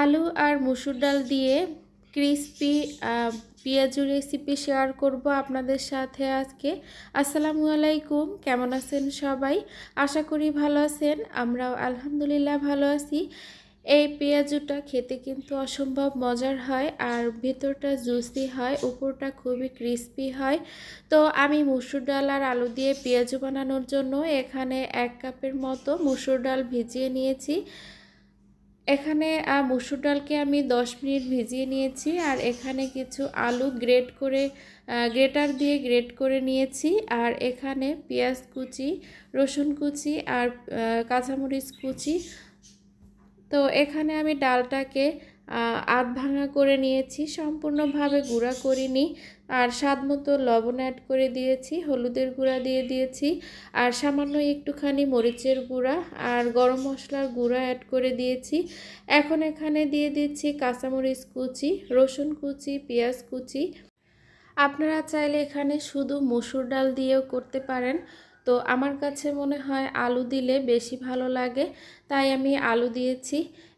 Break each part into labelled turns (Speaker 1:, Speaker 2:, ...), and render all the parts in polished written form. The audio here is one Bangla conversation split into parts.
Speaker 1: আলু আর মসুর ডাল দিয়ে ক্রিসপি পেঁয়াজু রেসিপি শেয়ার করব আপনাদের সাথে আজকে। আসসালামু আলাইকুম, কেমন আছেন সবাই? আশা করি ভালো আছেন। আমরাও আলহামদুলিল্লাহ ভালো আছি। এই পেঁয়াজুটা খেতে কিন্তু অসম্ভব মজার হয় আর ভেতরটা জুসি হয়, উপরটা খুবই ক্রিসপি হয়। তো আমি মসুর ডাল আর আলু দিয়ে পেঁয়াজু বানানোর জন্য এখানে 1 কাপের মতো মসুর ডাল ভিজিয়ে নিয়েছি। এখানে মসুর ডালকে আমি 10 মিনিট ভিজিয়ে নিয়েছি আর এখানে কিছু আলু গ্রেটার দিয়ে গ্রেট করে নিয়েছি। আর এখানে পেঁয়াজ কুচি, রসুন কুচি আর কাঁচামরিচ কুচি। তো এখানে আমি ডালটাকে আধ ভাঙা করে নিয়েছি, সম্পূর্ণভাবে গুঁড়া করিনি। আর স্বাদ মতো লবণ অ্যাড করে দিয়েছি, হলুদের গুঁড়া দিয়ে দিয়েছি আর সামান্য একটুখানি মরিচের গুঁড়া আর গরম মশলার গুঁড়া অ্যাড করে দিয়েছি। এখন এখানে দিয়ে দিচ্ছি কাঁচামরিচ কুচি, রসুন কুচি, পেঁয়াজ কুচি। আপনারা চাইলে এখানে শুধু মসুর ডাল দিয়েও করতে পারেন। তো আমার কাছে মনে হয় আলু দিলে বেশি ভালো লাগে, তাই আমি আলু দিয়েছি।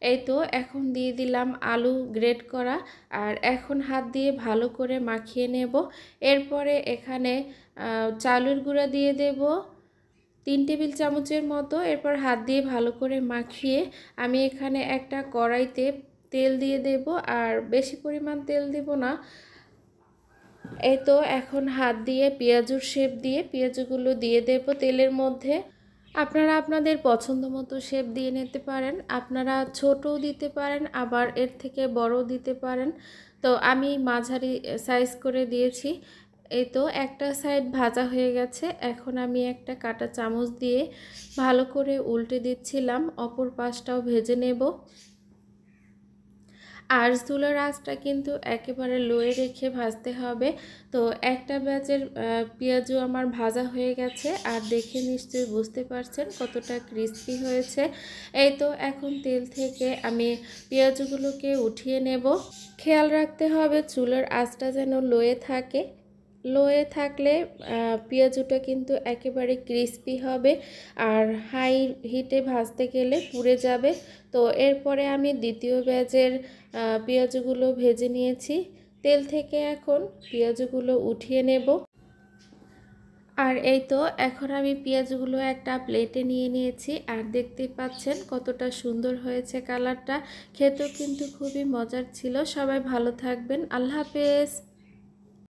Speaker 1: এই তো এখন দিয়ে দিলাম আলু গ্রেট করা আর এখন হাত দিয়ে ভালো করে মাখিয়ে নেব। এরপরে এখানে চালের গুঁড়া দিয়ে দেব 3 টেবিল চামচের মতো। এরপর হাত দিয়ে ভালো করে মাখিয়ে আমি এখানে একটা কড়াইতে তেল দিয়ে দেব, আর বেশি পরিমাণ তেল দেব না। এই তো এখন হাত দিয়ে পেঁয়াজুর শেপ দিয়ে পেঁয়াজগুলো দিয়ে দেব তেলের মধ্যে। আপনারা আপনাদের পছন্দ মতো শেপ দিয়ে নিতে পারেন, আপনারা ছোটও দিতে পারেন আবার এর থেকে বড়ও দিতে পারেন। তো আমি মাঝারি সাইজ করে দিয়েছি। এই তো একটা সাইড ভাজা হয়ে গেছে, এখন আমি একটা কাঁটা চামচ দিয়ে ভালো করে উল্টে দিচ্ছিলাম, অপর পাশটাও ভেজে নেব। আর চুলার আঁচটা কিন্তু একেবারে লোয়ে রেখে ভাজতে হবে। তো একটা ব্যাচের পেঁয়াজু আমার ভাজা হয়ে গেছে আর দেখে নিশ্চয়ই বুঝতে পারছেন কতটা ক্রিস্পি হয়েছে। এই তো এখন তেল থেকে আমি পেঁয়াজগুলোকে উঠিয়ে নেব। খেয়াল রাখতে হবে চুলার আঁচটা যেন লোয়ে থাকে। লোয়ে থাকলে পেঁয়াজুটা কিন্তু একেবারে ক্রিস্পি হবে আর হাই হিটে ভাজতে গেলে পুড়ে যাবে। তো এরপরে আমি দ্বিতীয় ব্যাচের পেঁয়াজগুলো ভেজে নিয়েছি। তেল থেকে এখন পেঁয়াজগুলো উঠিয়ে নেব। আর এই তো এখন আমি পেঁয়াজগুলো একটা প্লেটে নিয়ে নিয়েছি আর দেখতে পাচ্ছেন কতটা সুন্দর হয়েছে কালারটা। খেতেও কিন্তু খুবই মজার ছিল। সবাই ভালো থাকবেন, আল্লাহ হাফেজ।